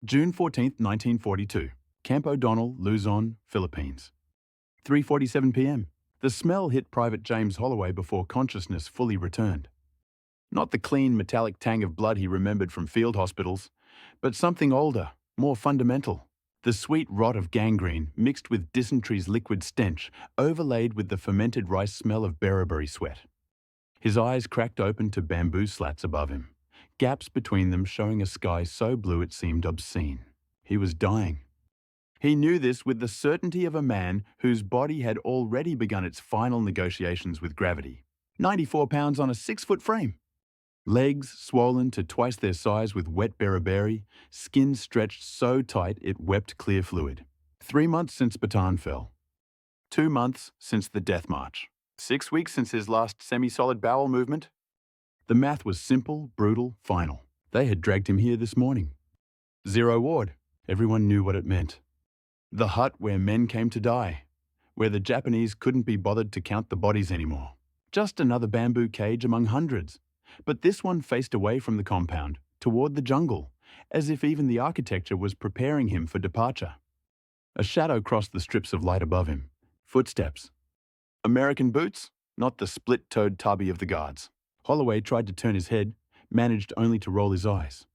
June 14th, 1942. Camp O'Donnell, Luzon, Philippines. 3:47 p.m. The smell hit Private James Holloway before consciousness fully returned. Not the clean, metallic tang of blood he remembered from field hospitals, but something older, more fundamental. The sweet rot of gangrene mixed with dysentery's liquid stench, overlaid with the fermented rice smell of beriberi sweat. His eyes cracked open to bamboo slats above him, gaps between them showing a sky so blue it seemed obscene. He was dying. He knew this with the certainty of a man whose body had already begun its final negotiations with gravity. 94 pounds on a 6-foot frame. Legs swollen to twice their size with wet beriberi, skin stretched so tight it wept clear fluid. 3 months since Bataan fell. 2 months since the death march. 6 weeks since his last semi-solid bowel movement. The math was simple, brutal, final. They had dragged him here this morning. 0 ward. Everyone knew what it meant. The hut where men came to die, where the Japanese couldn't be bothered to count the bodies anymore. Just another bamboo cage among hundreds. But this one faced away from the compound, toward the jungle, as if even the architecture was preparing him for departure. A shadow crossed the strips of light above him. Footsteps. American boots, not the split-toed tubby of the guards. Holloway tried to turn his head, managed only to roll his eyes.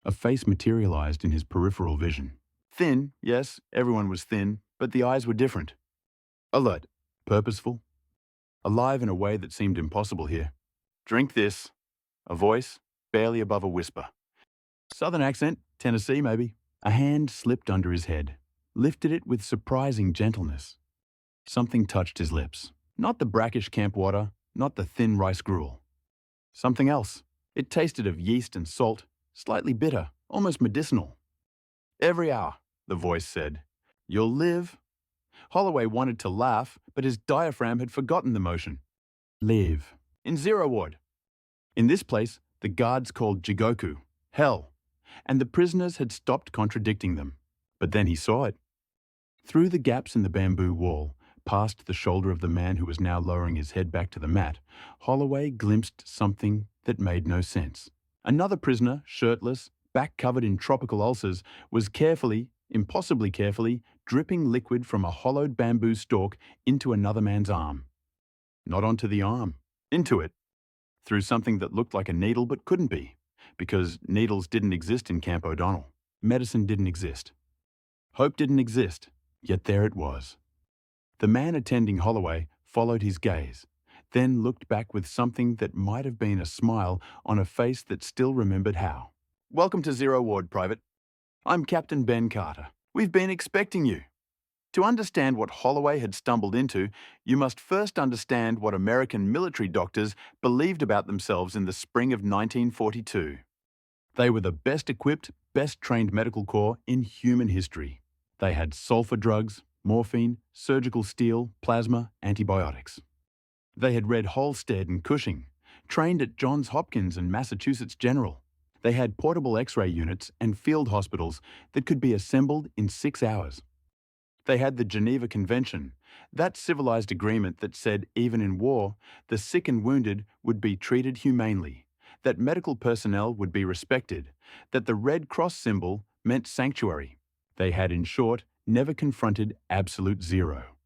A face materialized in his peripheral vision. Thin, yes, everyone was thin, but the eyes were different. Alert, purposeful, alive in a way that seemed impossible here. Drink this. A voice, barely above a whisper. Southern accent, Tennessee maybe. A hand slipped under his head, lifted it with surprising gentleness. Something touched his lips. Not the brackish camp water, not the thin rice gruel. Something else. It tasted of yeast and salt, slightly bitter, almost medicinal. Every hour, the voice said. You'll live. Holloway wanted to laugh, but his diaphragm had forgotten the motion. Live. In 0 ward. In this place, the guards called Jigoku, hell, and the prisoners had stopped contradicting them. But then he saw it. Through the gaps in the bamboo wall, past the shoulder of the man who was now lowering his head back to the mat, Holloway glimpsed something that made no sense. Another prisoner, shirtless, back covered in tropical ulcers, was carefully, impossibly carefully, dripping liquid from a hollowed bamboo stalk into another man's arm. Not onto the arm. Into it, through something that looked like a needle but couldn't be, because needles didn't exist in Camp O'Donnell. Medicine didn't exist. Hope didn't exist, yet there it was. The man attending Holloway followed his gaze, then looked back with something that might have been a smile on a face that still remembered how. Welcome to 0 ward, Private. I'm Captain Ben Carter. We've been expecting you. To understand what Holloway had stumbled into, you must first understand what American military doctors believed about themselves in the spring of 1942. They were the best equipped, best trained medical corps in human history. They had sulfur drugs, morphine, surgical steel, plasma, antibiotics. They had read Halstead and Cushing, trained at Johns Hopkins and Massachusetts General. They had portable X-ray units and field hospitals that could be assembled in 6 hours. They had the Geneva Convention, that civilized agreement that said even in war, the sick and wounded would be treated humanely, that medical personnel would be respected, that the Red Cross symbol meant sanctuary. They had, in short, never confronted absolute zero.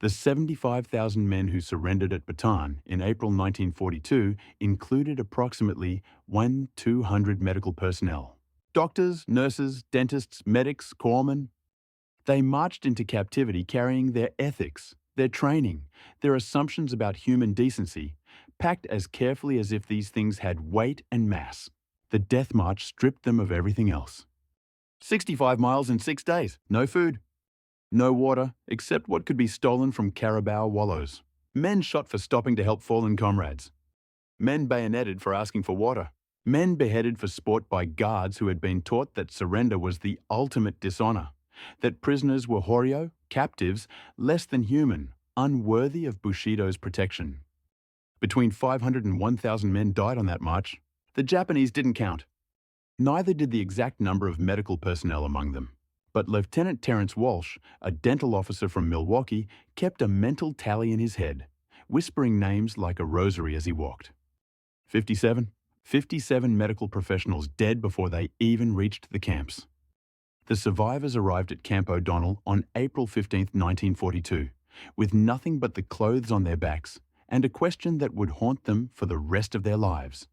The 75,000 men who surrendered at Bataan in April 1942 included approximately 1,200 medical personnel. Doctors, nurses, dentists, medics, corpsmen. They marched into captivity carrying their ethics, their training, their assumptions about human decency, packed as carefully as if these things had weight and mass. The death march stripped them of everything else. 65 miles in 6 days, no food. No water, except what could be stolen from carabao wallows. Men shot for stopping to help fallen comrades. Men bayoneted for asking for water. Men beheaded for sport by guards who had been taught that surrender was the ultimate dishonor, that prisoners were Horyo, captives, less than human, unworthy of Bushido's protection. Between 500 and 1,000 men died on that march. The Japanese didn't count. Neither did the exact number of medical personnel among them. But Lieutenant Terence Walsh, a dental officer from Milwaukee, kept a mental tally in his head, whispering names like a rosary as he walked. 57 medical professionals dead before they even reached the camps. The survivors arrived at Camp O'Donnell on April 15, 1942, with nothing but the clothes on their backs and a question that would haunt them for the rest of their lives.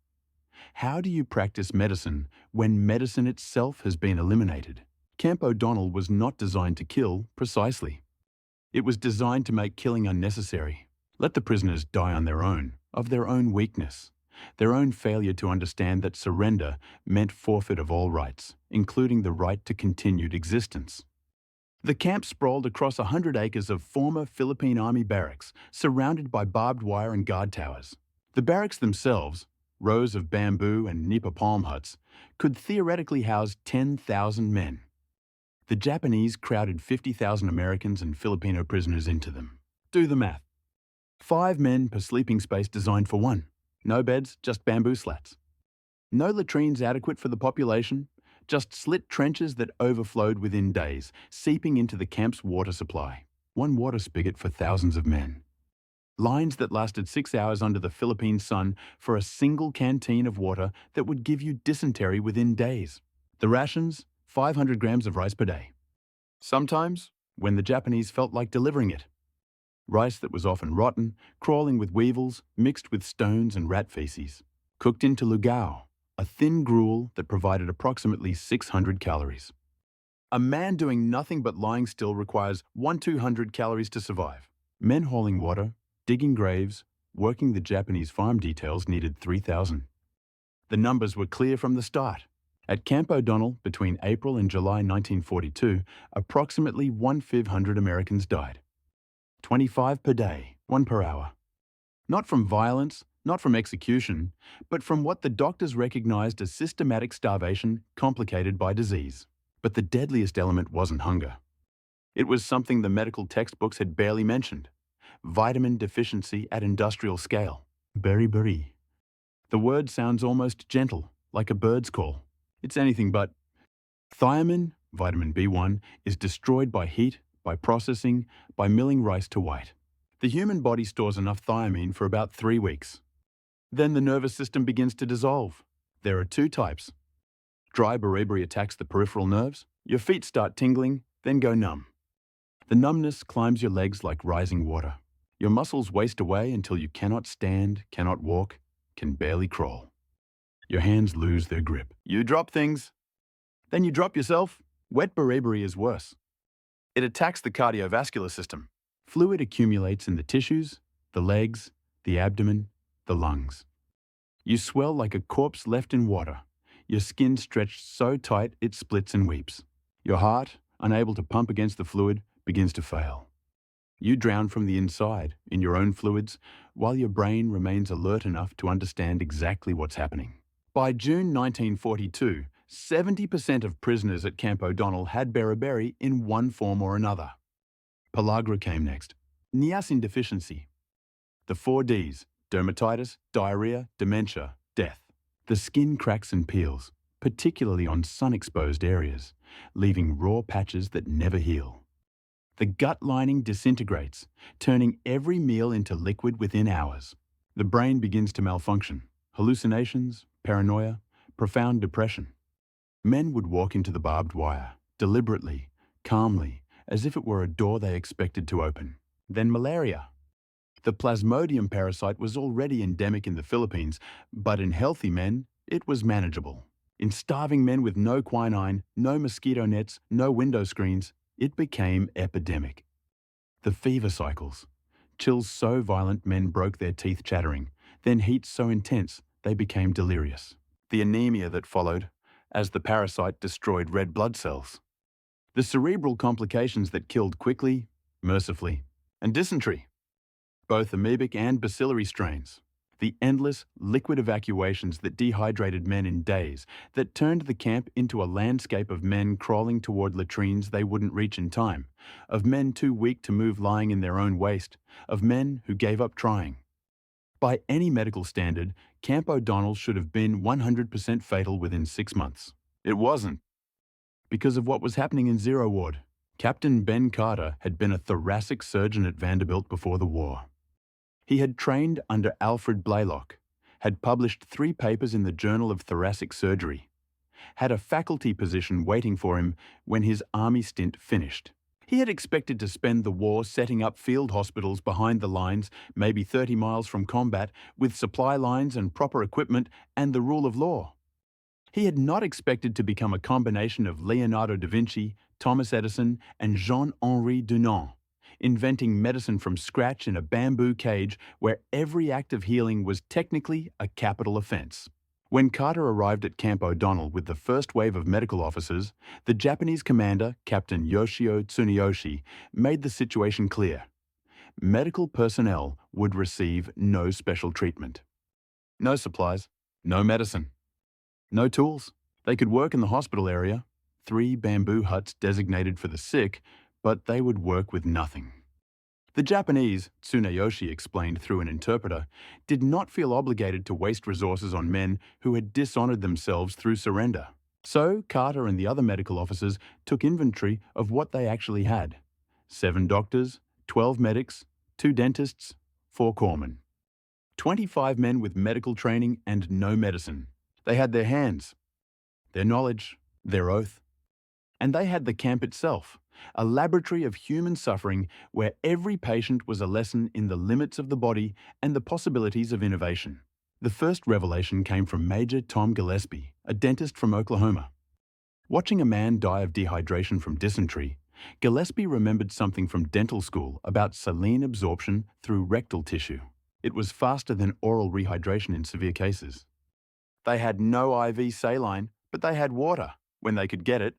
How do you practice medicine when medicine itself has been eliminated? Camp O'Donnell was not designed to kill precisely. It was designed to make killing unnecessary. Let the prisoners die on their own, of their own weakness, their own failure to understand that surrender meant forfeit of all rights, including the right to continued existence. The camp sprawled across 100 acres of former Philippine Army barracks, surrounded by barbed wire and guard towers. The barracks themselves, rows of bamboo and nipa palm huts, could theoretically house 10,000 men. The Japanese crowded 50,000 Americans and Filipino prisoners into them. Do the math. 5 men per sleeping space designed for one. No beds, just bamboo slats. No latrines adequate for the population, just slit trenches that overflowed within days, seeping into the camp's water supply. One water spigot for thousands of men. Lines that lasted 6 hours under the Philippine sun for a single canteen of water that would give you dysentery within days. The rations, 500 grams of rice per day. Sometimes, when the Japanese felt like delivering it. Rice that was often rotten, crawling with weevils, mixed with stones and rat feces. Cooked into lugao, a thin gruel that provided approximately 600 calories. A man doing nothing but lying still requires 200 calories to survive. Men hauling water, digging graves, working the Japanese farm details needed 3,000. The numbers were clear from the start. At Camp O'Donnell, between April and July 1942, approximately 1,500 Americans died. 25 per day, 1 per hour. Not from violence, not from execution, but from what the doctors recognized as systematic starvation complicated by disease. But the deadliest element wasn't hunger. It was something the medical textbooks had barely mentioned. Vitamin deficiency at industrial scale. Beriberi. The word sounds almost gentle, like a bird's call. It's anything but. Thiamine, vitamin B1, is destroyed by heat, by processing, by milling rice to white. The human body stores enough thiamine for about 3 weeks. Then the nervous system begins to dissolve. There are 2 types. Dry beriberi attacks the peripheral nerves. Your feet start tingling, then go numb. The numbness climbs your legs like rising water. Your muscles waste away until you cannot stand, cannot walk, can barely crawl. Your hands lose their grip. You drop things. Then you drop yourself. Wet beriberi is worse. It attacks the cardiovascular system. Fluid accumulates in the tissues, the legs, the abdomen, the lungs. You swell like a corpse left in water. Your skin stretched so tight it splits and weeps. Your heart, unable to pump against the fluid, begins to fail. You drown from the inside, in your own fluids, while your brain remains alert enough to understand exactly what's happening. By June 1942, 70% of prisoners at Camp O'Donnell had beriberi in one form or another. Pellagra came next. Niacin deficiency. The 4 Ds, dermatitis, diarrhea, dementia, death. The skin cracks and peels, particularly on sun-exposed areas, leaving raw patches that never heal. The gut lining disintegrates, turning every meal into liquid within hours. The brain begins to malfunction. Hallucinations, paranoia, profound depression. Men would walk into the barbed wire, deliberately, calmly, as if it were a door they expected to open. Then malaria. The plasmodium parasite was already endemic in the Philippines, but in healthy men, it was manageable. In starving men with no quinine, no mosquito nets, no window screens, it became epidemic. The fever cycles. Chills so violent men broke their teeth chattering, then heat so intense they became delirious. The anemia that followed, as the parasite destroyed red blood cells. The cerebral complications that killed quickly, mercifully, and dysentery. Both amoebic and bacillary strains. The endless liquid evacuations that dehydrated men in days, that turned the camp into a landscape of men crawling toward latrines they wouldn't reach in time, of men too weak to move lying in their own waste, of men who gave up trying. By any medical standard, Camp O'Donnell should have been 100% fatal within 6 months. It wasn't. Because of what was happening in Zero Ward. Captain Ben Carter had been a thoracic surgeon at Vanderbilt before the war. He had trained under Alfred Blaylock, had published 3 papers in the Journal of Thoracic Surgery. had a faculty position waiting for him when his army stint finished. He had expected to spend the war setting up field hospitals behind the lines, maybe 30 miles from combat, with supply lines and proper equipment and the rule of law. He had not expected to become a combination of Leonardo da Vinci, Thomas Edison, and Jean-Henri Dunant, inventing medicine from scratch in a bamboo cage where every act of healing was technically a capital offense. When Carter arrived at Camp O'Donnell with the first wave of medical officers, the Japanese commander, Captain Yoshio Tsuneyoshi, made the situation clear. Medical personnel would receive no special treatment. No supplies, no medicine, no tools. They could work in the hospital area, 3 bamboo huts designated for the sick, but they would work with nothing. The Japanese, Tsuneyoshi explained through an interpreter, did not feel obligated to waste resources on men who had dishonored themselves through surrender. So Carter and the other medical officers took inventory of what they actually had. 7 doctors, 12 medics, 2 dentists, 4 corpsmen. 25 men with medical training and no medicine. They had their hands, their knowledge, their oath. And they had the camp itself, a laboratory of human suffering where every patient was a lesson in the limits of the body and the possibilities of innovation. The first revelation came from Major Tom Gillespie, a dentist from Oklahoma. Watching a man die of dehydration from dysentery, Gillespie remembered something from dental school about saline absorption through rectal tissue. It was faster than oral rehydration in severe cases. They had no IV saline, but they had water, when they could get it,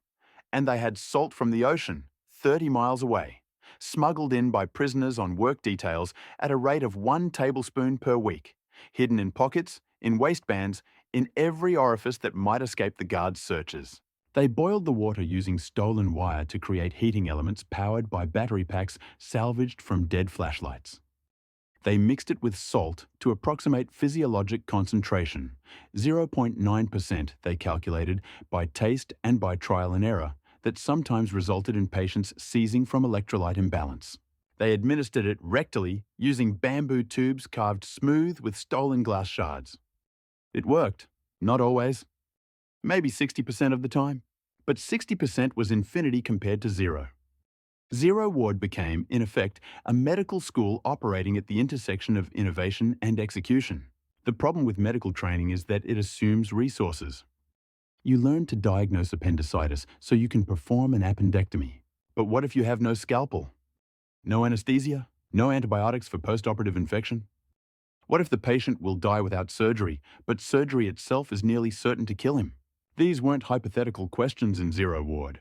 and they had salt from the ocean, 30 miles away, smuggled in by prisoners on work details at a rate of 1 tablespoon per week, hidden in pockets, in waistbands, in every orifice that might escape the guards' searches. They boiled the water using stolen wire to create heating elements powered by battery packs salvaged from dead flashlights. They mixed it with salt to approximate physiologic concentration, 0.9% they calculated by taste and by trial and error, that sometimes resulted in patients seizing from electrolyte imbalance. They administered it rectally using bamboo tubes carved smooth with stolen glass shards. It worked, not always, maybe 60% of the time, but 60% was infinity compared to 0. Zero Ward became, in effect, a medical school operating at the intersection of innovation and execution. The problem with medical training is that it assumes resources. You learn to diagnose appendicitis so you can perform an appendectomy. But what if you have no scalpel? No anesthesia? No antibiotics for post-operative infection? What if the patient will die without surgery, but surgery itself is nearly certain to kill him? These weren't hypothetical questions in Zero Ward.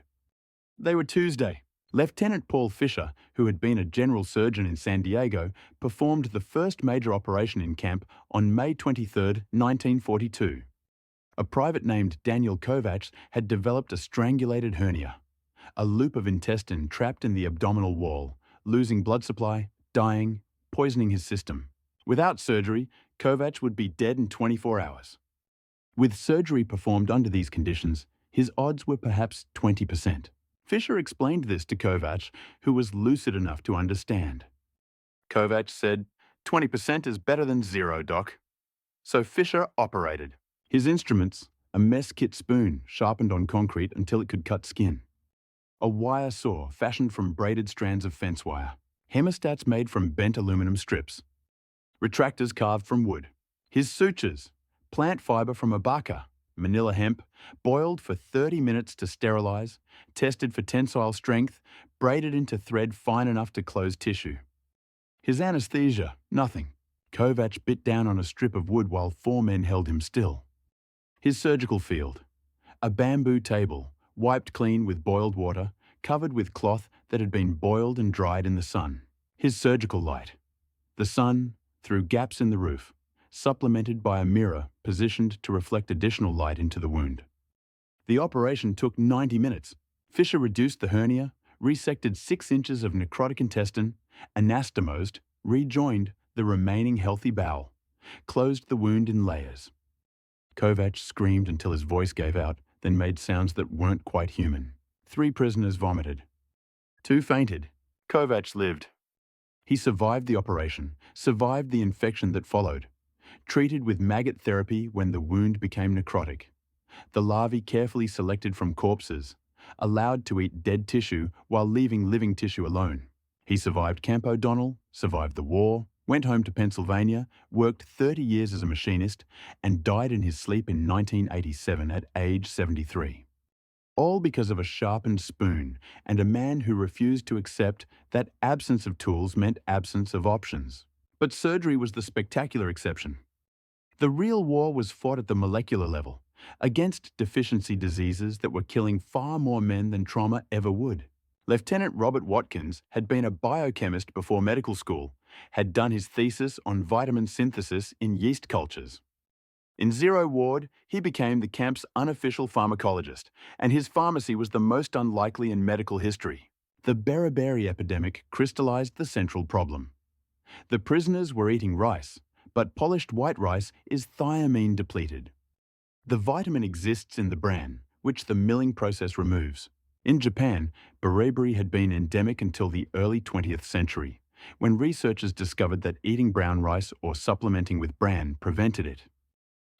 They were Tuesday. Lieutenant Paul Fisher, who had been a general surgeon in San Diego, performed the first major operation in camp on May 23, 1942. A private named Daniel Kovacs had developed a strangulated hernia, a loop of intestine trapped in the abdominal wall, losing blood supply, dying, poisoning his system. Without surgery, Kovacs would be dead in 24 hours. With surgery performed under these conditions, his odds were perhaps 20%. Fisher explained this to Kovacs, who was lucid enough to understand. Kovacs said, 20% is better than 0, Doc. So Fisher operated. His instruments, a mess kit spoon sharpened on concrete until it could cut skin. A wire saw fashioned from braided strands of fence wire. Hemostats made from bent aluminum strips. Retractors carved from wood. His sutures, plant fiber from abaca, manila hemp, boiled for 30 minutes to sterilize, tested for tensile strength, braided into thread fine enough to close tissue. His anesthesia, nothing. Kovacs bit down on a strip of wood while 4 men held him still. His surgical field, a bamboo table, wiped clean with boiled water, covered with cloth that had been boiled and dried in the sun. His surgical light, the sun through gaps in the roof, supplemented by a mirror positioned to reflect additional light into the wound. The operation took 90 minutes. Fisher reduced the hernia, resected 6 inches of necrotic intestine, anastomosed, rejoined the remaining healthy bowel, closed the wound in layers. Kovacs screamed until his voice gave out, then made sounds that weren't quite human. 3 prisoners vomited. 2 fainted. Kovacs lived. He survived the operation, survived the infection that followed, treated with maggot therapy when the wound became necrotic. the larvae carefully selected from corpses, allowed to eat dead tissue while leaving living tissue alone. He survived Camp O'Donnell, survived the war, went home to Pennsylvania, worked 30 years as a machinist, and died in his sleep in 1987 at age 73. All because of a sharpened spoon and a man who refused to accept that absence of tools meant absence of options. But surgery was the spectacular exception. The real war was fought at the molecular level, against deficiency diseases that were killing far more men than trauma ever would. Lieutenant Robert Watkins had been a biochemist before medical school, had done his thesis on vitamin synthesis in yeast cultures. In Zero Ward, he became the camp's unofficial pharmacologist, and his pharmacy was the most unlikely in medical history. The beriberi epidemic crystallized the central problem. The prisoners were eating rice, but polished white rice is thiamine depleted. The vitamin exists in the bran, which the milling process removes. In Japan, beriberi had been endemic until the early 20th century, when researchers discovered that eating brown rice or supplementing with bran prevented it.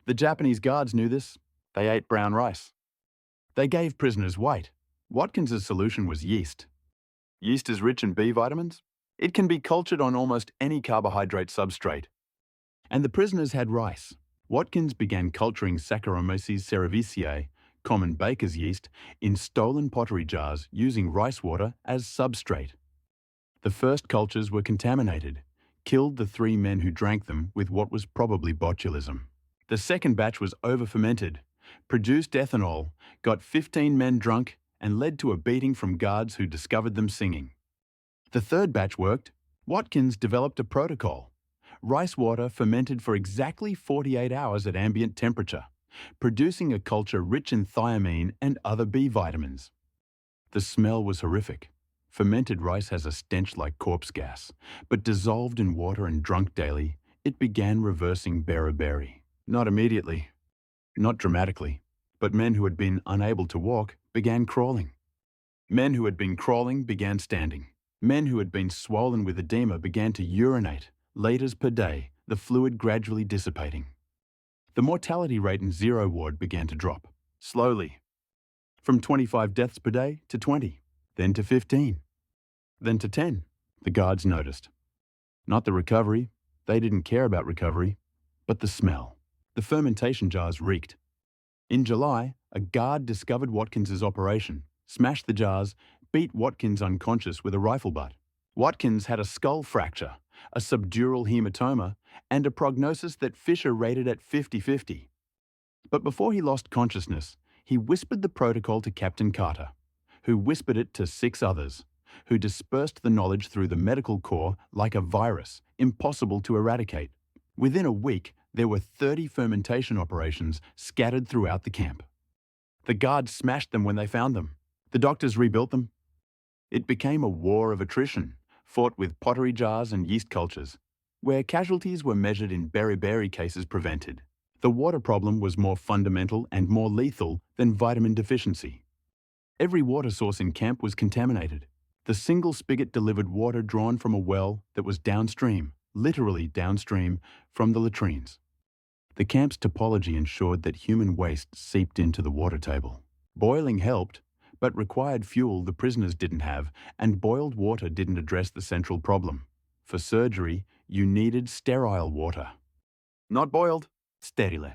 The Japanese guards knew this. They ate brown rice. They gave prisoners white. Watkins's solution was yeast. Yeast is rich in B vitamins. It can be cultured on almost any carbohydrate substrate. And the prisoners had rice. Watkins began culturing Saccharomyces cerevisiae, common baker's yeast, in stolen pottery jars using rice water as substrate. The first cultures were contaminated, killed the 3 men who drank them with what was probably botulism. The second batch was over-fermented, produced ethanol, got 15 men drunk, and led to a beating from guards who discovered them singing. The third batch worked. Watkins developed a protocol. Rice water fermented for exactly 48 hours at ambient temperature, producing a culture rich in thiamine and other B vitamins. The smell was horrific. Fermented rice has a stench like corpse gas, but dissolved in water and drunk daily, it began reversing beriberi. Not immediately, not dramatically, but men who had been unable to walk began crawling. Men who had been crawling began standing. Men who had been swollen with edema began to urinate, liters per day, the fluid gradually dissipating. The mortality rate in Zero Ward began to drop, slowly, from 25 deaths per day to 20, then to 15, then to 10. The guards noticed. Not the recovery, they didn't care about recovery, but the smell. The fermentation jars reeked. In July, a guard discovered Watkins's operation, smashed the jars, beat Watkins unconscious with a rifle butt. Watkins had a skull fracture, a subdural hematoma, and a prognosis that Fisher rated at 50-50. But before he lost consciousness, he whispered the protocol to Captain Carter, who whispered it to 6 others, who dispersed the knowledge through the medical corps like a virus, impossible to eradicate. Within a week, there were 30 fermentation operations scattered throughout the camp. The guards smashed them when they found them. The doctors rebuilt them. It became a war of attrition, fought with pottery jars and yeast cultures, where casualties were measured in beriberi cases prevented. The water problem was more fundamental and more lethal than vitamin deficiency. Every water source in camp was contaminated. The single spigot delivered water drawn from a well that was downstream, literally downstream, from the latrines. The camp's topology ensured that human waste seeped into the water table. Boiling helped, but required fuel the prisoners didn't have, and boiled water didn't address the central problem. For surgery, you needed sterile water. Not boiled, sterile.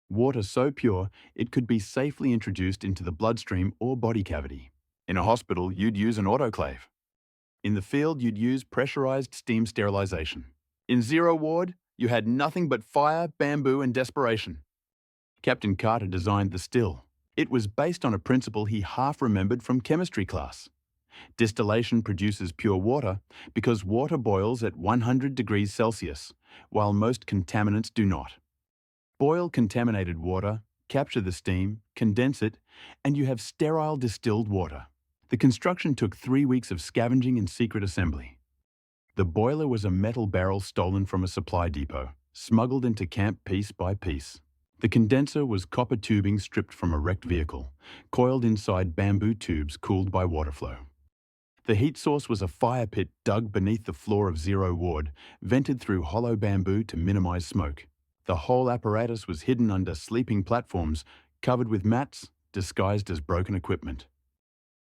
Water so pure it could be safely introduced into the bloodstream or body cavity. In a hospital, you'd use an autoclave. In the field, you'd use pressurized steam sterilization. In Zero Ward, you had nothing but fire, bamboo, and desperation. Captain Carter designed the still. It was based on a principle he half remembered from chemistry class. Distillation produces pure water because water boils at 100 degrees Celsius, while most contaminants do not. Boil contaminated water, capture the steam, condense it, and you have sterile distilled water. The construction took 3 weeks of scavenging and secret assembly. The boiler was a metal barrel stolen from a supply depot, smuggled into camp piece by piece. The condenser was copper tubing stripped from a wrecked vehicle, coiled inside bamboo tubes cooled by water flow. The heat source was a fire pit dug beneath the floor of Zero Ward, vented through hollow bamboo to minimize smoke. The whole apparatus was hidden under sleeping platforms covered with mats disguised as broken equipment.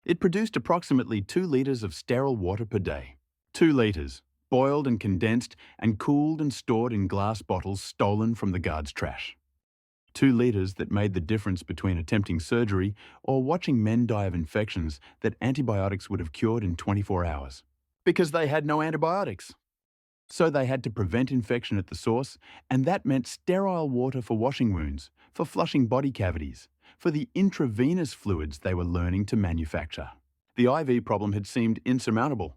It produced approximately 2 litres of sterile water per day. 2 litres, boiled and condensed and cooled and stored in glass bottles stolen from the guards' trash. 2 litres that made the difference between attempting surgery or watching men die of infections that antibiotics would have cured in 24 hours. Because they had no antibiotics. So they had to prevent infection at the source, and that meant sterile water for washing wounds, for flushing body cavities, for the intravenous fluids they were learning to manufacture. The IV problem had seemed insurmountable.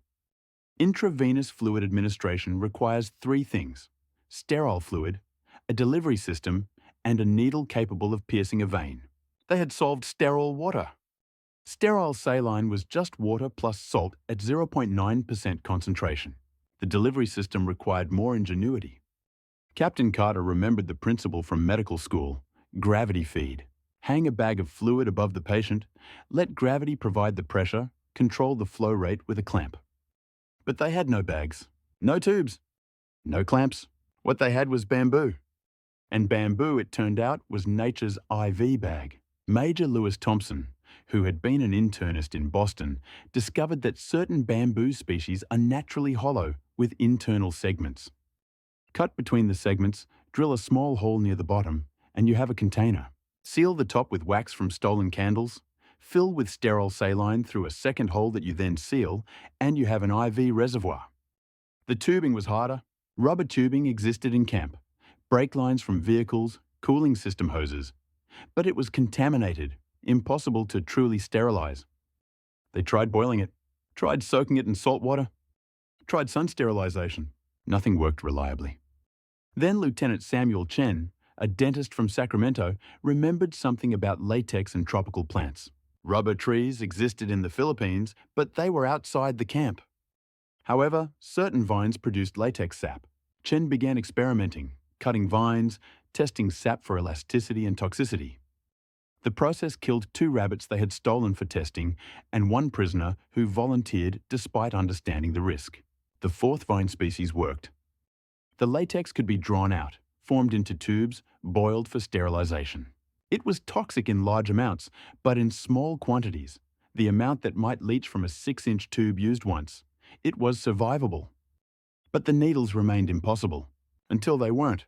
Intravenous fluid administration requires 3 things: sterile fluid, a delivery system, and a needle capable of piercing a vein. They had solved sterile water. Sterile saline was just water plus salt at 0.9% concentration. The delivery system required more ingenuity. Captain Carter remembered the principle from medical school: gravity feed. Hang a bag of fluid above the patient, let gravity provide the pressure, control the flow rate with a clamp. But they had no bags, no tubes, no clamps. What they had was bamboo. And bamboo, it turned out, was nature's IV bag. Major Lewis Thompson, who had been an internist in Boston, discovered that certain bamboo species are naturally hollow with internal segments. Cut between the segments, drill a small hole near the bottom, and you have a container. Seal the top with wax from stolen candles, fill with sterile saline through a second hole that you then seal, and you have an IV reservoir. The tubing was harder. Rubber tubing existed in camp. Brake lines from vehicles, cooling system hoses. But it was contaminated, impossible to truly sterilize. They tried boiling it, tried soaking it in salt water, tried sun sterilization. Nothing worked reliably. Then Lieutenant Samuel Chen, a dentist from Sacramento, remembered something about latex and tropical plants. Rubber trees existed in the Philippines, but they were outside the camp. However, certain vines produced latex sap. Chen began experimenting, cutting vines, testing sap for elasticity and toxicity. The process killed 2 rabbits they had stolen for testing and 1 prisoner who volunteered despite understanding the risk. The 4th vine species worked. The latex could be drawn out, formed into tubes, boiled for sterilization. It was toxic in large amounts, but in small quantities, the amount that might leach from a 6-inch tube used once, it was survivable. But the needles remained impossible, until they weren't.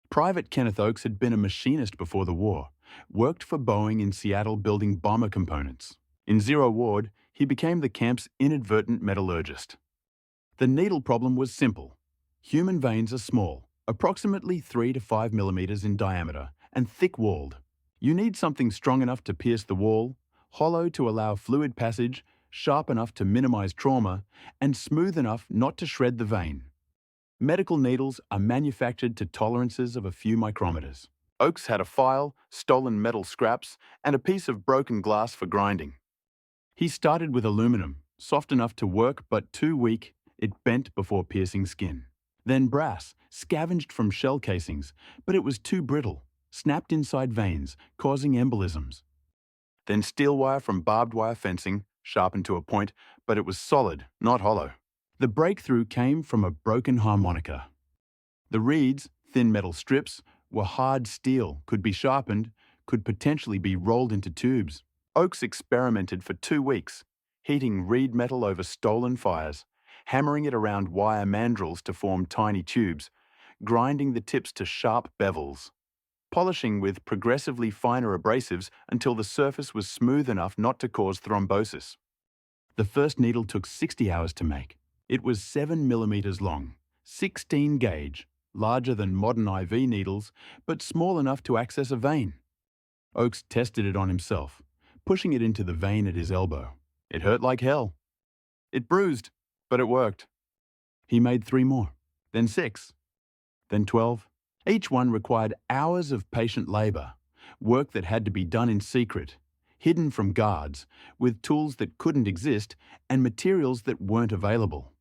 Private Kenneth Oakes had been a machinist before the war, worked for Boeing in Seattle building bomber components. In Zero Ward, he became the camp's inadvertent metallurgist. The needle problem was simple. Human veins are small, approximately 3 to 5 millimeters in diameter, and thick-walled. You need something strong enough to pierce the wall, hollow to allow fluid passage, sharp enough to minimize trauma, and smooth enough not to shred the vein. Medical needles are manufactured to tolerances of a few micrometers. Oakes had a file, stolen metal scraps, and a piece of broken glass for grinding. He started with aluminum, soft enough to work but too weak, it bent before piercing skin. Then brass, scavenged from shell casings, but it was too brittle, snapped inside veins, causing embolisms. Then steel wire from barbed wire fencing, sharpened to a point, but it was solid, not hollow. The breakthrough came from a broken harmonica. The reeds, thin metal strips, were hard steel, could be sharpened, could potentially be rolled into tubes. Oakes experimented for 2 weeks, heating reed metal over stolen fires, hammering it around wire mandrels to form tiny tubes, grinding the tips to sharp bevels, polishing with progressively finer abrasives until the surface was smooth enough not to cause thrombosis. The first needle took 60 hours to make. It was 7 millimeters long, 16 gauge, larger than modern IV needles, but small enough to access a vein. Oakes tested it on himself, pushing it into the vein at his elbow. It hurt like hell. It bruised, but it worked. He made 3 more, then 6, then 12. Each one required hours of patient labor, work that had to be done in secret, hidden from guards, with tools that couldn't exist and materials that weren't available.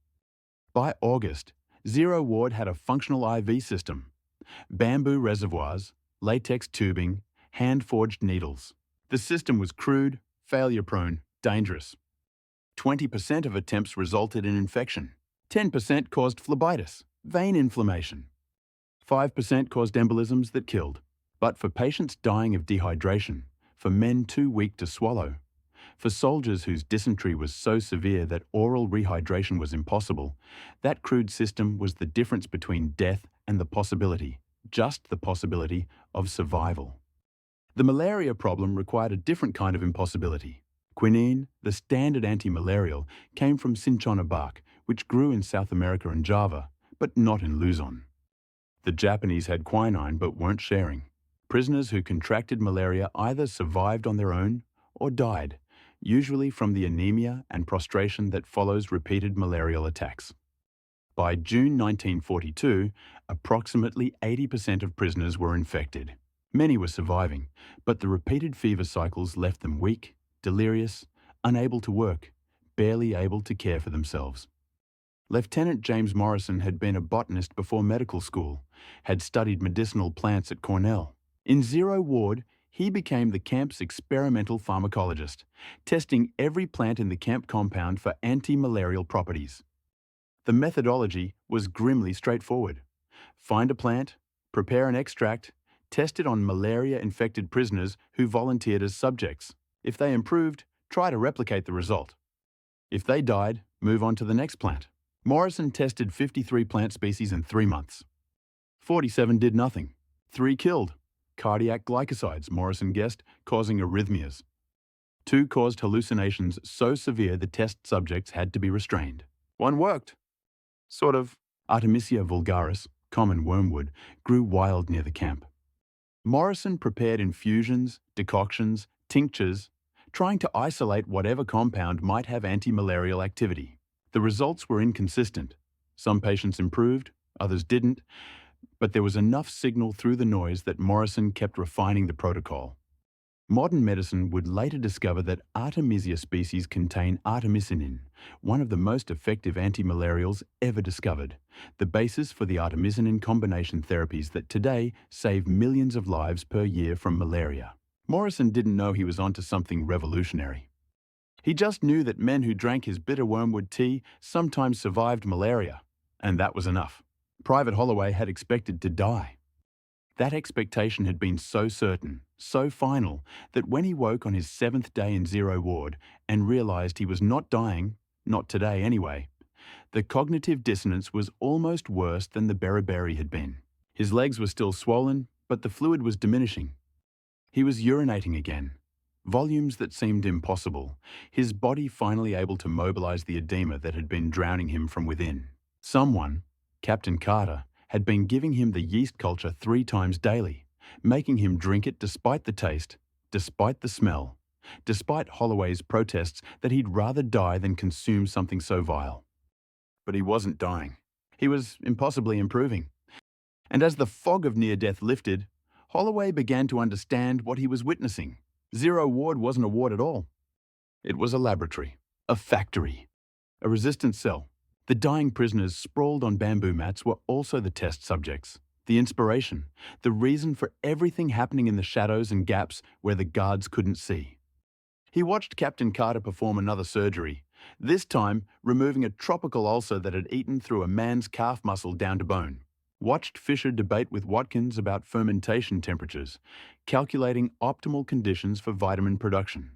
By August, Zero Ward had a functional IV system, bamboo reservoirs, latex tubing, hand-forged needles. The system was crude, failure-prone, dangerous. 20% of attempts resulted in infection. 10% caused phlebitis, vein inflammation. 5% caused embolisms that killed. But for patients dying of dehydration, for men too weak to swallow, for soldiers whose dysentery was so severe that oral rehydration was impossible, that crude system was the difference between death and the possibility, just the possibility, of survival. The malaria problem required a different kind of impossibility. Quinine, the standard anti-malarial, came from cinchona bark, which grew in South America and Java, but not in Luzon. The Japanese had quinine but weren't sharing. Prisoners who contracted malaria either survived on their own or died, usually from the anemia and prostration that follows repeated malarial attacks. By June 1942, approximately 80% of prisoners were infected. Many were surviving, but the repeated fever cycles left them weak, delirious, unable to work, barely able to care for themselves. Lieutenant James Morrison had been a botanist before medical school, had studied medicinal plants at Cornell. In Zero Ward, he became the camp's experimental pharmacologist, testing every plant in the camp compound for anti-malarial properties. The methodology was grimly straightforward. Find a plant, prepare an extract, test it on malaria-infected prisoners who volunteered as subjects. If they improved, try to replicate the result. If they died, move on to the next plant. Morrison tested 53 plant species in 3 months. 47 did nothing. 3 killed. Cardiac glycosides, Morrison guessed, causing arrhythmias. 2 caused hallucinations so severe the test subjects had to be restrained. 1 worked. Sort of. Artemisia vulgaris, common wormwood, grew wild near the camp. Morrison prepared infusions, decoctions, tinctures, trying to isolate whatever compound might have anti-malarial activity. The results were inconsistent. Some patients improved, others didn't, but there was enough signal through the noise that Morrison kept refining the protocol. Modern medicine would later discover that Artemisia species contain artemisinin, one of the most effective antimalarials ever discovered, the basis for the artemisinin combination therapies that today save millions of lives per year from malaria. Morrison didn't know he was onto something revolutionary. He just knew that men who drank his bitter wormwood tea sometimes survived malaria, and that was enough. Private Holloway had expected to die. That expectation had been so certain, so final, that when he woke on his 7th day in Zero Ward and realized he was not dying, not today anyway, the cognitive dissonance was almost worse than the beriberi had been. His legs were still swollen, but the fluid was diminishing. He was urinating again. Volumes that seemed impossible, his body finally able to mobilize the edema that had been drowning him from within. Someone, Captain Carter, had been giving him the yeast culture 3 times daily, making him drink it despite the taste, despite the smell, despite Holloway's protests that he'd rather die than consume something so vile. But he wasn't dying. He was impossibly improving. And as the fog of near-death lifted, Holloway began to understand what he was witnessing. Zero Ward wasn't a ward at all. It was a laboratory, a factory, a resistance cell. The dying prisoners sprawled on bamboo mats were also the test subjects, the inspiration, the reason for everything happening in the shadows and gaps where the guards couldn't see. He watched Captain Carter perform another surgery, this time removing a tropical ulcer that had eaten through a man's calf muscle down to bone. Watched Fisher debate with Watkins about fermentation temperatures, calculating optimal conditions for vitamin production.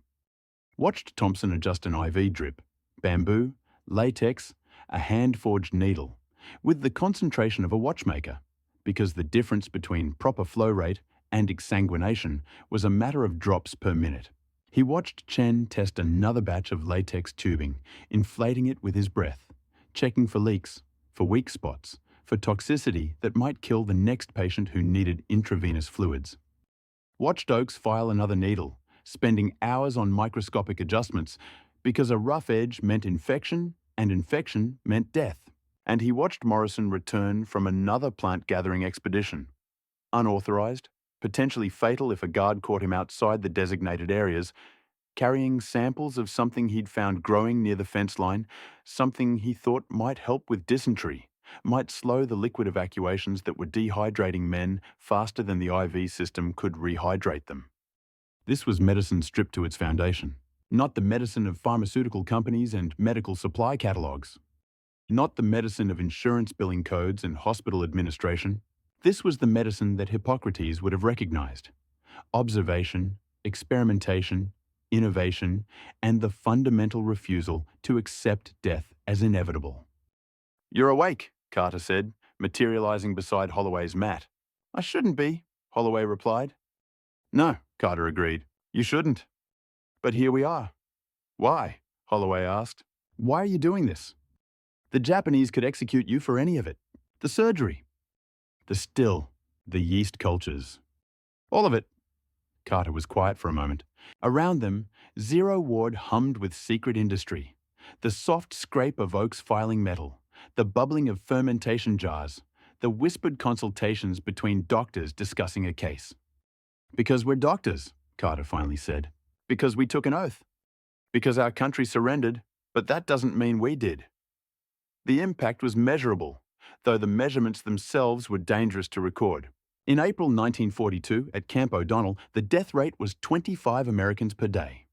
Watched Thompson adjust an IV drip, bamboo, latex, a hand-forged needle, with the concentration of a watchmaker, because the difference between proper flow rate and exsanguination was a matter of drops per minute. He watched Chen test another batch of latex tubing, inflating it with his breath, checking for leaks, for weak spots, for toxicity that might kill the next patient who needed intravenous fluids. Watched Oakes file another needle, spending hours on microscopic adjustments because a rough edge meant infection and infection meant death. And he watched Morrison return from another plant-gathering expedition. Unauthorized, potentially fatal if a guard caught him outside the designated areas, carrying samples of something he'd found growing near the fence line, something he thought might help with dysentery, might slow the liquid evacuations that were dehydrating men faster than the IV system could rehydrate them. This was medicine stripped to its foundation, not the medicine of pharmaceutical companies and medical supply catalogs, not the medicine of insurance billing codes and hospital administration. This was the medicine that Hippocrates would have recognized: observation, experimentation, innovation, and the fundamental refusal to accept death as inevitable. "You're awake," Carter said, materializing beside Holloway's mat. "I shouldn't be," Holloway replied. "No," Carter agreed. "You shouldn't. But here we are." "Why?" Holloway asked. "Why are you doing this? The Japanese could execute you for any of it. The surgery, the still, the yeast cultures. All of it." Carter was quiet for a moment. Around them, Zero Ward hummed with secret industry. The soft scrape of oaks filing metal, the bubbling of fermentation jars, the whispered consultations between doctors discussing a case. "Because we're doctors," Carter finally said. "Because we took an oath. Because our country surrendered, but that doesn't mean we did." The impact was measurable, though the measurements themselves were dangerous to record. In April 1942, at Camp O'Donnell, the death rate was 25 Americans per day.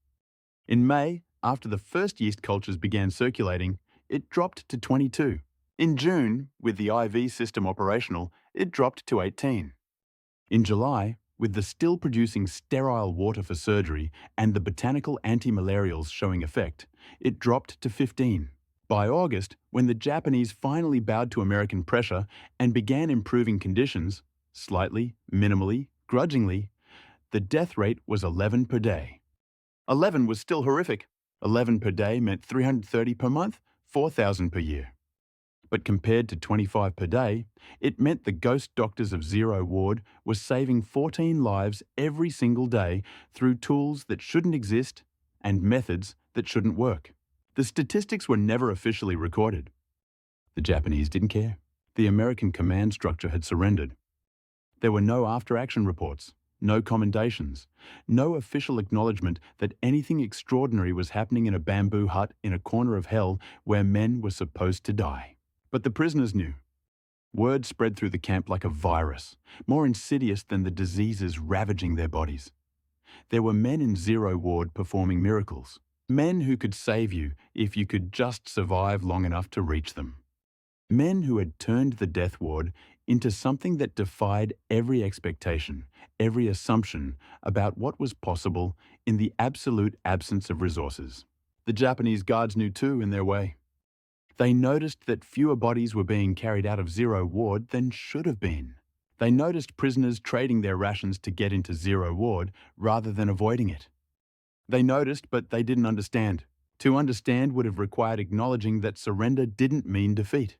In May, after the first yeast cultures began circulating, it dropped to 22. In June, with the IV system operational, it dropped to 18. In July, with the still producing sterile water for surgery and the botanical anti-malarials showing effect, it dropped to 15. By August, when the Japanese finally bowed to American pressure and began improving conditions, slightly, minimally, grudgingly, the death rate was 11 per day. 11 was still horrific. 11 per day meant 330 per month, 4,000 per year. But compared to 25 per day, it meant the ghost doctors of Zero Ward were saving 14 lives every single day through tools that shouldn't exist and methods that shouldn't work. The statistics were never officially recorded. The Japanese didn't care. The American command structure had surrendered. There were no after-action reports, no commendations, no official acknowledgement that anything extraordinary was happening in a bamboo hut in a corner of hell where men were supposed to die. But the prisoners knew. Word spread through the camp like a virus, more insidious than the diseases ravaging their bodies. There were men in Zero Ward performing miracles. Men who could save you if you could just survive long enough to reach them. Men who had turned the death ward into something that defied every expectation, every assumption about what was possible in the absolute absence of resources. The Japanese guards knew too in their way. They noticed that fewer bodies were being carried out of Zero Ward than should have been. They noticed prisoners trading their rations to get into Zero Ward rather than avoiding it. They noticed, but they didn't understand. To understand would have required acknowledging that surrender didn't mean defeat.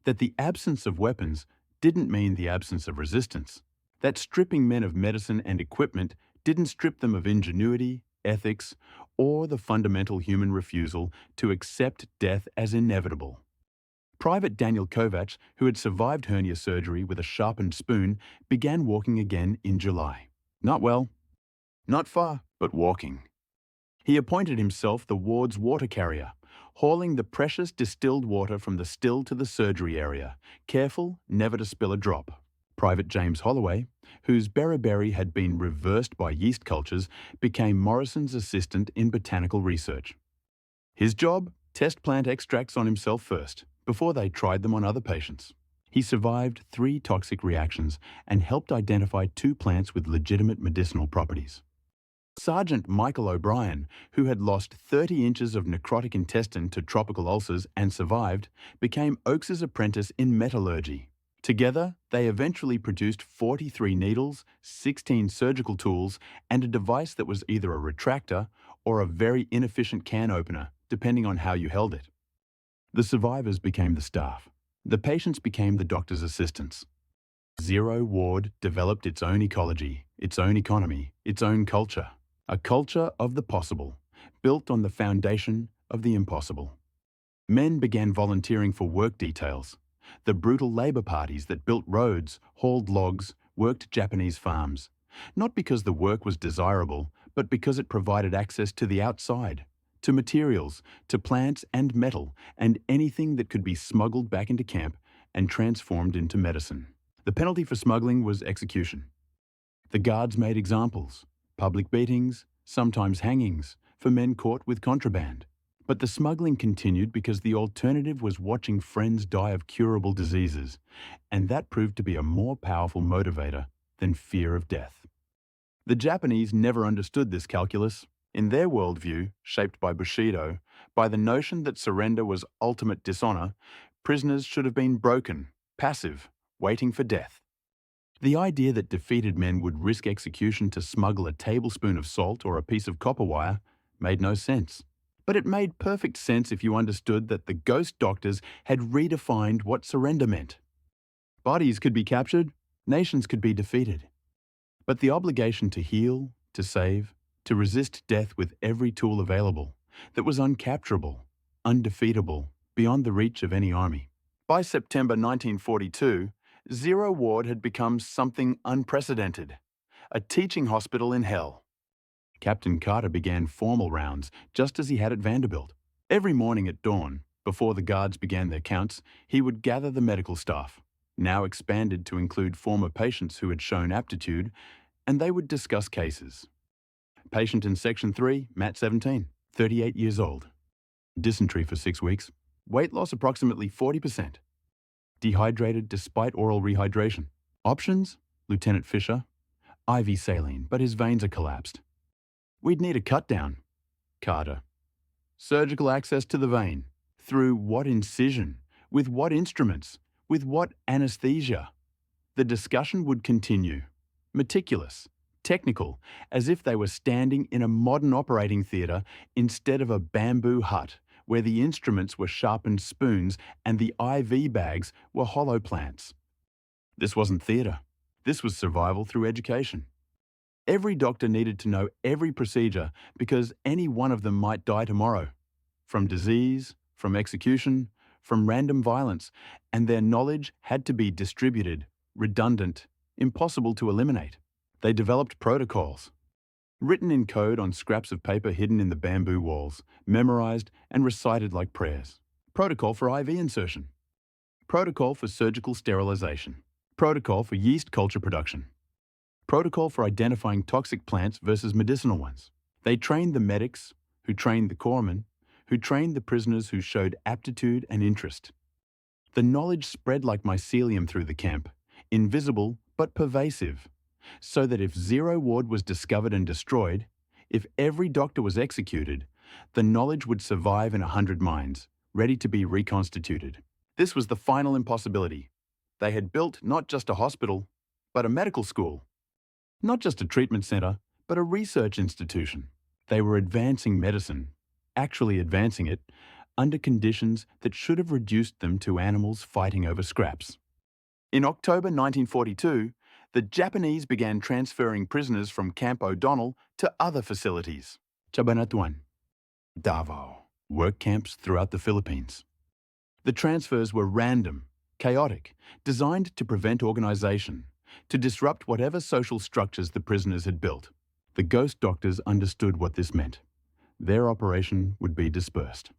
That the absence of weapons didn't mean the absence of resistance. That stripping men of medicine and equipment didn't strip them of ingenuity, ethics, or the fundamental human refusal to accept death as inevitable. Private Daniel Kovacs, who had survived hernia surgery with a sharpened spoon, began walking again in July. Not well, not far, but walking. He appointed himself the ward's water carrier, hauling the precious distilled water from the still to the surgery area, careful never to spill a drop. Private James Holloway, whose beriberi had been reversed by yeast cultures, became Morrison's assistant in botanical research. His job? Test plant extracts on himself first, before they tried them on other patients. He survived 3 toxic reactions and helped identify 2 plants with legitimate medicinal properties. Sergeant Michael O'Brien, who had lost 30 inches of necrotic intestine to tropical ulcers and survived, became Oakes's apprentice in metallurgy. Together, they eventually produced 43 needles, 16 surgical tools, and a device that was either a retractor or a very inefficient can opener, depending on how you held it. The survivors became the staff. The patients became the doctor's assistants. Zero Ward developed its own ecology, its own economy, its own culture. A culture of the possible, built on the foundation of the impossible. Men began volunteering for work details. The brutal labor parties that built roads, hauled logs, worked Japanese farms. Not because the work was desirable, but because it provided access to the outside, to materials, to plants and metal, and anything that could be smuggled back into camp and transformed into medicine. The penalty for smuggling was execution. The guards made examples. Public beatings, sometimes hangings, for men caught with contraband. But the smuggling continued because the alternative was watching friends die of curable diseases, and that proved to be a more powerful motivator than fear of death. The Japanese never understood this calculus. In their worldview, shaped by Bushido, by the notion that surrender was ultimate dishonor, prisoners should have been broken, passive, waiting for death. The idea that defeated men would risk execution to smuggle a tablespoon of salt or a piece of copper wire made no sense. But it made perfect sense if you understood that the ghost doctors had redefined what surrender meant. Bodies could be captured, nations could be defeated. But the obligation to heal, to save, to resist death with every tool available, that was uncapturable, undefeatable, beyond the reach of any army. By September 1942, Zero Ward had become something unprecedented, a teaching hospital in hell. Captain Carter began formal rounds, just as he had at Vanderbilt. Every morning at dawn, before the guards began their counts, he would gather the medical staff, now expanded to include former patients who had shown aptitude, and they would discuss cases. Patient in Section 3, Matt 17, 38 years old. Dysentery for 6 weeks. Weight loss approximately 40%. Dehydrated despite oral rehydration. Options? Lieutenant Fisher. IV saline, but his veins are collapsed. We'd need a cut down. Carter. Surgical access to the vein. Through what incision? With what instruments? With what anesthesia? The discussion would continue. Meticulous, technical, as if they were standing in a modern operating theatre instead of a bamboo hut where the instruments were sharpened spoons and the IV bags were hollow plants. This wasn't theatre. This was survival through education. Every doctor needed to know every procedure because any one of them might die tomorrow. From disease, from execution, from random violence, and their knowledge had to be distributed, redundant, impossible to eliminate. They developed protocols, written in code on scraps of paper hidden in the bamboo walls, memorized and recited like prayers. Protocol for IV insertion. Protocol for surgical sterilization. Protocol for yeast culture production. Protocol for identifying toxic plants versus medicinal ones. They trained the medics, who trained the corpsmen, who trained the prisoners who showed aptitude and interest. The knowledge spread like mycelium through the camp, invisible but pervasive, so that if Zero Ward was discovered and destroyed, if every doctor was executed, the knowledge would survive in 100 minds, ready to be reconstituted. This was the final impossibility. They had built not just a hospital, but a medical school. Not just a treatment center, but a research institution. They were advancing medicine, actually advancing it, under conditions that should have reduced them to animals fighting over scraps. In October 1942, the Japanese began transferring prisoners from Camp O'Donnell to other facilities. Cabanatuan, Davao, work camps throughout the Philippines. The transfers were random, chaotic, designed to prevent organization, to disrupt whatever social structures the prisoners had built. The ghost doctors understood what this meant. Their operation would be dispersed.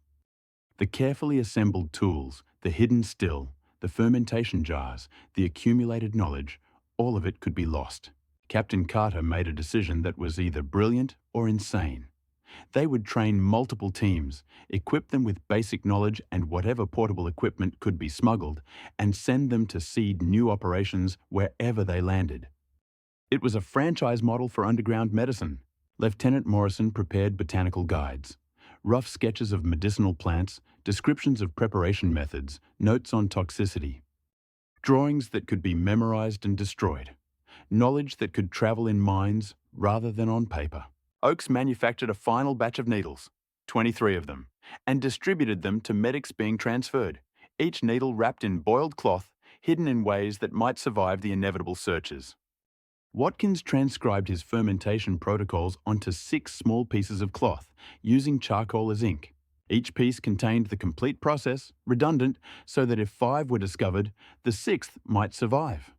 The carefully assembled tools, the hidden still, the fermentation jars, the accumulated knowledge, all of it could be lost. Captain Carter made a decision that was either brilliant or insane. They would train multiple teams, equip them with basic knowledge and whatever portable equipment could be smuggled, and send them to seed new operations wherever they landed. It was a franchise model for underground medicine. Lieutenant Morrison prepared botanical guides, rough sketches of medicinal plants, descriptions of preparation methods, notes on toxicity. Drawings that could be memorized and destroyed. Knowledge that could travel in minds rather than on paper. Oakes manufactured a final batch of needles, 23 of them, and distributed them to medics being transferred, each needle wrapped in boiled cloth, hidden in ways that might survive the inevitable searches. Watkins transcribed his fermentation protocols onto 6 small pieces of cloth, using charcoal as ink. Each piece contained the complete process, redundant, so that if 5 were discovered, the 6th might survive.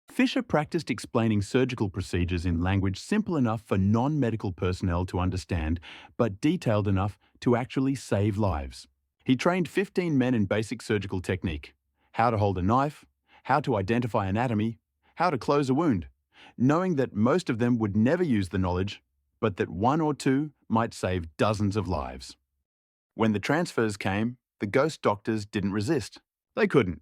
Fisher practiced explaining surgical procedures in language simple enough for non-medical personnel to understand, but detailed enough to actually save lives. He trained 15 men in basic surgical technique: how to hold a knife, how to identify anatomy, how to close a wound, knowing that most of them would never use the knowledge, but that 1 or 2 might save dozens of lives. When the transfers came, the ghost doctors didn't resist. They couldn't.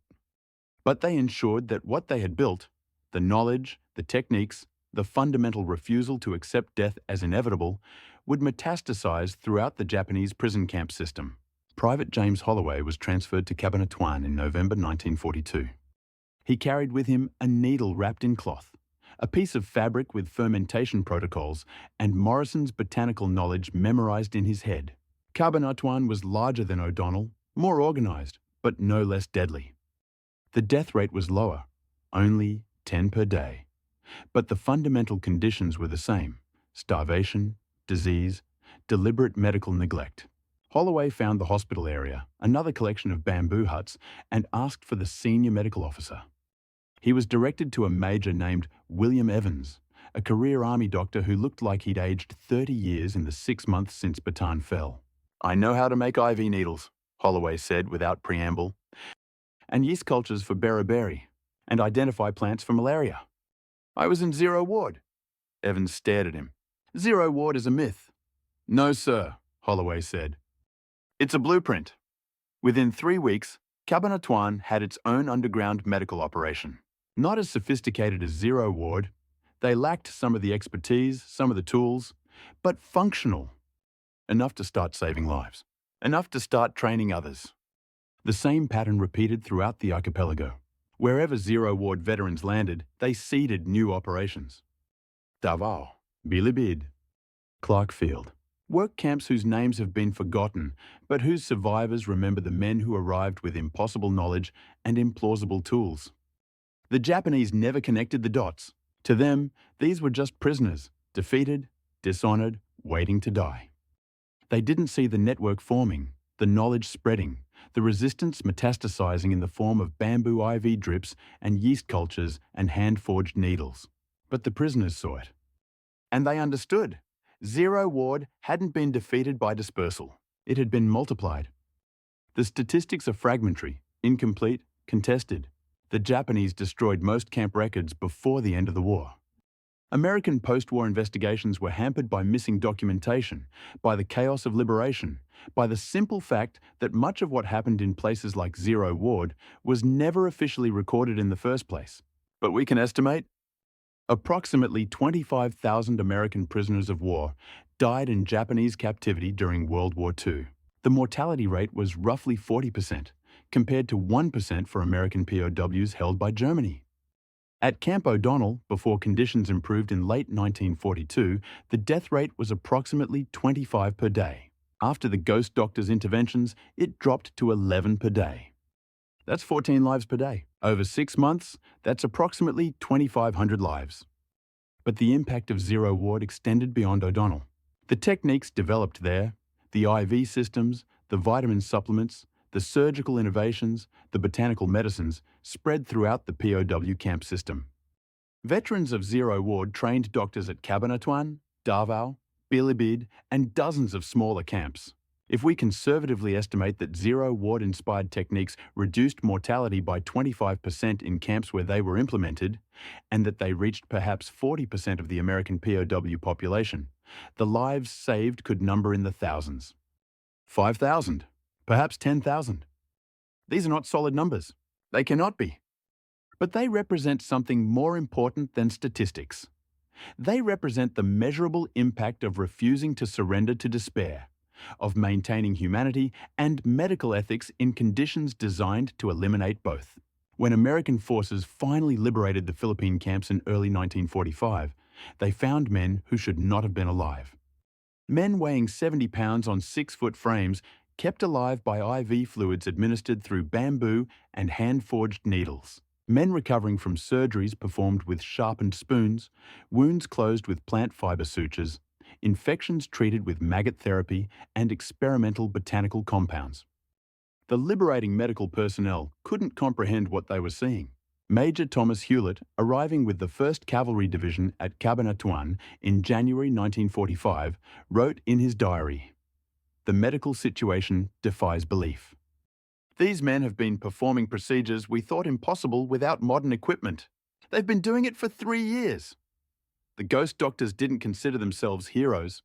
But they ensured that what they had built, the knowledge, the techniques, the fundamental refusal to accept death as inevitable, would metastasize throughout the Japanese prison camp system. Private James Holloway was transferred to Bataan in November 1942. He carried with him a needle wrapped in cloth, a piece of fabric with fermentation protocols, and Morrison's botanical knowledge memorized in his head. Bataan was larger than O'Donnell, more organized, but no less deadly. The death rate was lower, only 10 per day. But the fundamental conditions were the same: starvation, disease, deliberate medical neglect. Holloway found the hospital area, another collection of bamboo huts, and asked for the senior medical officer. He was directed to a major named William Evans, a career army doctor who looked like he'd aged 30 years in the 6 months since Bataan fell. "I know how to make IV needles," Holloway said without preamble, "and yeast cultures for beriberi, and identify plants for malaria. I was in Zero Ward." Evans stared at him. "Zero Ward is a myth." "No, sir," Holloway said. "It's a blueprint." Within 3 weeks, Bataan had its own underground medical operation. Not as sophisticated as Zero Ward, they lacked some of the expertise, some of the tools, but functional. Enough to start saving lives. Enough to start training others. The same pattern repeated throughout the archipelago. Wherever Zero Ward veterans landed, they seeded new operations. Davao, Bilibid, Clarkfield. Work camps whose names have been forgotten, but whose survivors remember the men who arrived with impossible knowledge and implausible tools. The Japanese never connected the dots. To them, these were just prisoners, defeated, dishonored, waiting to die. They didn't see the network forming, the knowledge spreading, the resistance metastasizing in the form of bamboo IV drips and yeast cultures and hand-forged needles. But the prisoners saw it. And they understood. Zero Ward hadn't been defeated by dispersal. It had been multiplied. The statistics are fragmentary, incomplete, contested. The Japanese destroyed most camp records before the end of the war. American post-war investigations were hampered by missing documentation, by the chaos of liberation, by the simple fact that much of what happened in places like Zero Ward was never officially recorded in the first place. But we can estimate approximately 25,000 American prisoners of war died in Japanese captivity during World War II. The mortality rate was roughly 40%, compared to 1% for American POWs held by Germany. At Camp O'Donnell, before conditions improved in late 1942, the death rate was approximately 25 per day. After the ghost doctor's interventions, it dropped to 11 per day. That's 14 lives per day. Over 6 months, that's approximately 2,500 lives. But the impact of Zero Ward extended beyond O'Donnell. The techniques developed there, the IV systems, the vitamin supplements, the surgical innovations, the botanical medicines, spread throughout the POW camp system. Veterans of Zero Ward trained doctors at Bataan, Davao, Bilibid, and dozens of smaller camps. If we conservatively estimate that Zero Ward-inspired techniques reduced mortality by 25% in camps where they were implemented, and that they reached perhaps 40% of the American POW population, the lives saved could number in the thousands. 5,000. Perhaps 10,000. These are not solid numbers. They cannot be. But they represent something more important than statistics. They represent the measurable impact of refusing to surrender to despair, of maintaining humanity and medical ethics in conditions designed to eliminate both. When American forces finally liberated the Philippine camps in early 1945, they found men who should not have been alive. Men weighing 70 pounds on 6-foot frames, kept alive by IV fluids administered through bamboo and hand-forged needles. Men recovering from surgeries performed with sharpened spoons, wounds closed with plant fiber sutures, infections treated with maggot therapy and experimental botanical compounds. The liberating medical personnel couldn't comprehend what they were seeing. Major Thomas Hewlett, arriving with the 1st Cavalry Division at Bataan in January 1945, wrote in his diary, "The medical situation defies belief. These men have been performing procedures we thought impossible without modern equipment. They've been doing it for 3 years. The ghost doctors didn't consider themselves heroes.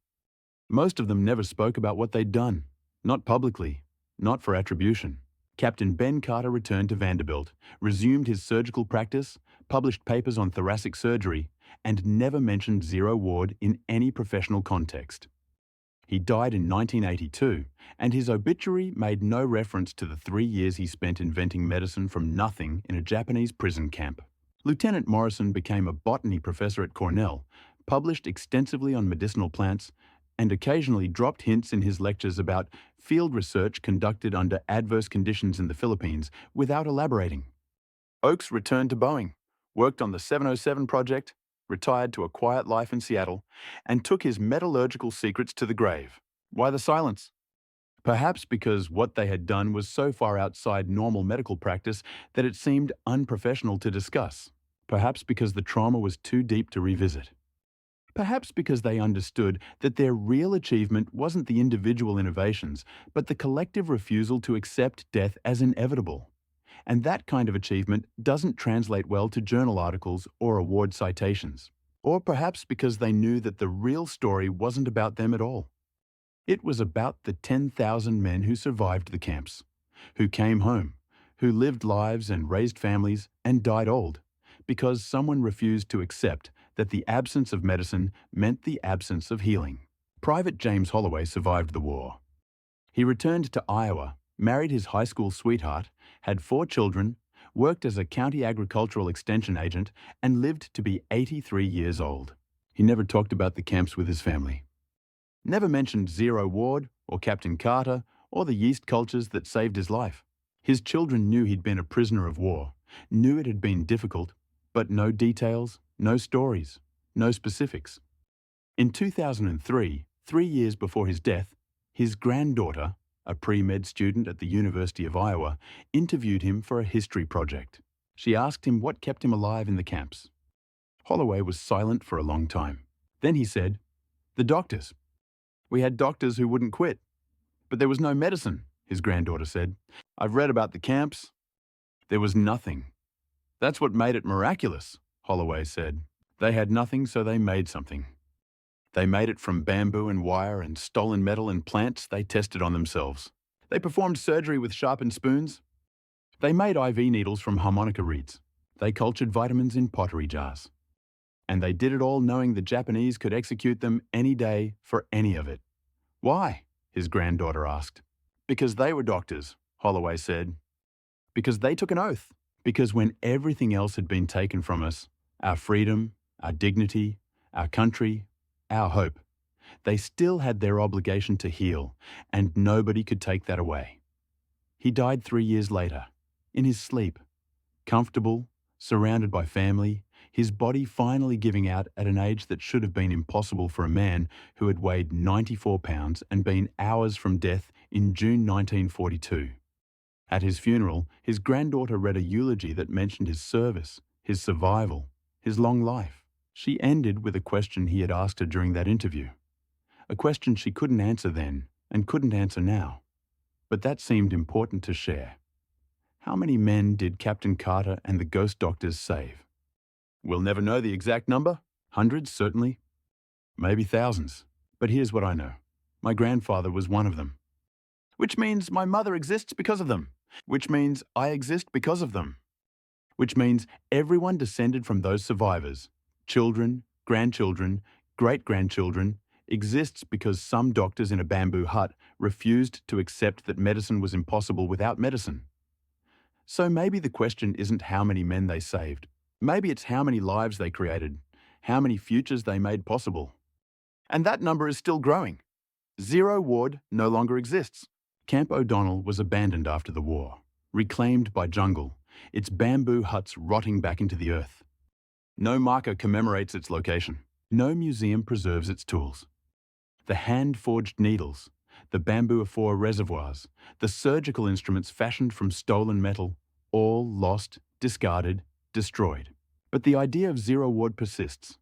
Most of them never spoke about what they'd done, Not publicly, not for attribution. Captain Ben Carter returned to Vanderbilt, resumed his surgical practice, published papers on thoracic surgery, and never mentioned Zero Ward in any professional context. He died in 1982, and his obituary made no reference to the 3 years he spent inventing medicine from nothing in a Japanese prison camp. Lieutenant Morrison became a botany professor at Cornell, published extensively on medicinal plants, and occasionally dropped hints in his lectures about field research conducted under adverse conditions in the Philippines without elaborating. Oakes returned to Boeing, worked on the 707 project, retired to a quiet life in Seattle, and took his metallurgical secrets to the grave. Why the silence? Perhaps because what they had done was so far outside normal medical practice that it seemed unprofessional to discuss. Perhaps because the trauma was too deep to revisit. Perhaps because they understood that their real achievement wasn't the individual innovations, but the collective refusal to accept death as inevitable. And that kind of achievement doesn't translate well to journal articles or award citations. Or perhaps because they knew that the real story wasn't about them at all. It was about the 10,000 men who survived the camps, who came home, who lived lives and raised families and died old, because someone refused to accept that the absence of medicine meant the absence of healing. Private James Holloway survived the war. He returned to Iowa, married his high school sweetheart, had 4 children, worked as a county agricultural extension agent, and lived to be 83 years old. He never talked about the camps with his family. Never mentioned Zero Ward or Captain Carter or the yeast cultures that saved his life. His children knew he'd been a prisoner of war, knew it had been difficult, but no details, no stories, no specifics. In 2003, 3 years before his death, his granddaughter, a pre-med student at the University of Iowa, interviewed him for a history project. She asked him what kept him alive in the camps. Holloway was silent for a long time. Then he said, "The doctors. We had doctors who wouldn't quit. But there was no medicine," his granddaughter said. "I've read about the camps. There was nothing. That's what made it miraculous," Holloway said. "They had nothing, so they made something. They made it from bamboo and wire and stolen metal and plants they tested on themselves. They performed surgery with sharpened spoons. They made IV needles from harmonica reeds. They cultured vitamins in pottery jars. And they did it all knowing the Japanese could execute them any day for any of it." "Why?" his granddaughter asked. "Because they were doctors," Holloway said. "Because they took an oath. Because when everything else had been taken from us, our freedom, our dignity, our country, our hope, they still had their obligation to heal, and nobody could take that away." He died 3 years later, in his sleep, comfortable, surrounded by family, his body finally giving out at an age that should have been impossible for a man who had weighed 94 pounds and been hours from death in June 1942. At his funeral, his granddaughter read a eulogy that mentioned his service, his survival, his long life. She ended with a question he had asked her during that interview. A question she couldn't answer then and couldn't answer now. But that seemed important to share. How many men did Captain Carter and the ghost doctors save? We'll never know the exact number. Hundreds, certainly. Maybe thousands. But here's what I know. My grandfather was one of them. Which means my mother exists because of them. Which means I exist because of them. Which means everyone descended from those survivors, children, grandchildren, great-grandchildren, exists because some doctors in a bamboo hut refused to accept that medicine was impossible without medicine. So maybe the question isn't how many men they saved. Maybe it's how many lives they created, how many futures they made possible. And that number is still growing. Zero Ward no longer exists. Camp O'Donnell was abandoned after the war, reclaimed by jungle, its bamboo huts rotting back into the earth. No marker commemorates its location. No museum preserves its tools. The hand-forged needles, the bamboo-4 reservoirs, the surgical instruments fashioned from stolen metal, all lost, discarded, destroyed. But the idea of Zero Ward persists.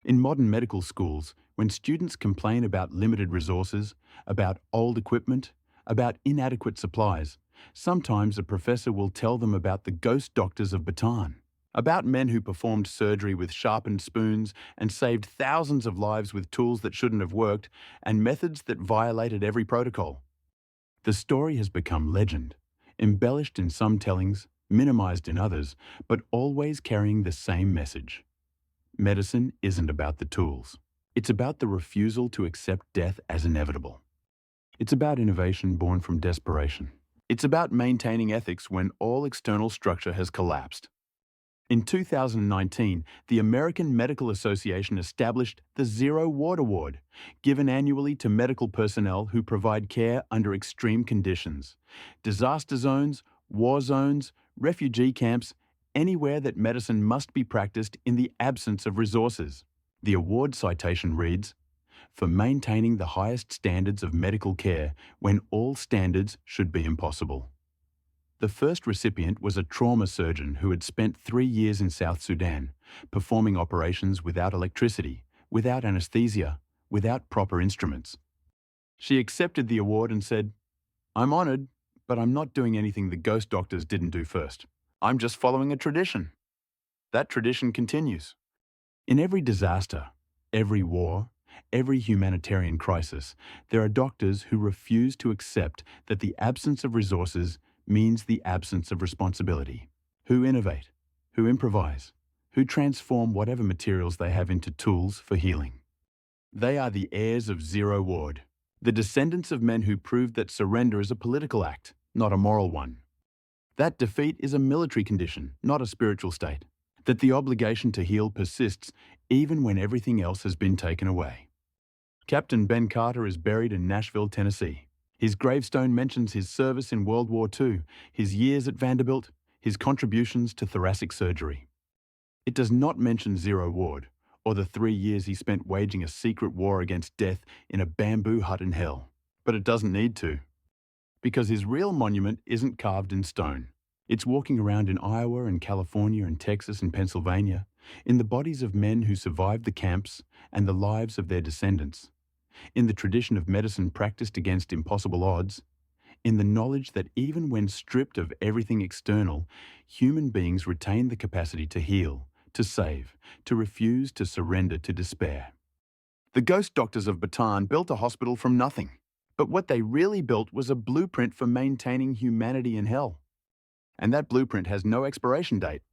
In modern medical schools, when students complain about limited resources, about old equipment, about inadequate supplies, sometimes a professor will tell them about the ghost doctors of Bataan, about men who performed surgery with sharpened spoons and saved thousands of lives with tools that shouldn't have worked and methods that violated every protocol. The story has become legend, embellished in some tellings, minimized in others, but always carrying the same message. Medicine isn't about the tools. It's about the refusal to accept death as inevitable. It's about innovation born from desperation. It's about maintaining ethics when all external structure has collapsed. In 2019, the American Medical Association established the Zero Ward Award, given annually to medical personnel who provide care under extreme conditions. Disaster zones, war zones, refugee camps, anywhere that medicine must be practiced in the absence of resources. The award citation reads, "For maintaining the highest standards of medical care when all standards should be impossible." The first recipient was a trauma surgeon who had spent 3 years in South Sudan, performing operations without electricity, without anesthesia, without proper instruments. She accepted the award and said, "I'm honored, but I'm not doing anything the ghost doctors didn't do first. I'm just following a tradition." That tradition continues. In every disaster, every war, every humanitarian crisis, there are doctors who refuse to accept that the absence of resources means the absence of responsibility, who innovate, who improvise, who transform whatever materials they have into tools for healing. They are the heirs of Zero Ward, the descendants of men who proved that surrender is a political act, not a moral one. That defeat is a military condition, not a spiritual state. That the obligation to heal persists even when everything else has been taken away. Captain Ben Carter is buried in Nashville, Tennessee. His gravestone mentions his service in World War II, his years at Vanderbilt, his contributions to thoracic surgery. It does not mention Zero Ward, or the 3 years he spent waging a secret war against death in a bamboo hut in hell. But it doesn't need to, because his real monument isn't carved in stone. It's walking around in Iowa and California and Texas and Pennsylvania, in the bodies of men who survived the camps and the lives of their descendants, in the tradition of medicine practiced against impossible odds, in the knowledge that even when stripped of everything external, human beings retain the capacity to heal, to save, to refuse to surrender to despair. The ghost doctors of Bataan built a hospital from nothing, but what they really built was a blueprint for maintaining humanity in hell. And that blueprint has no expiration date.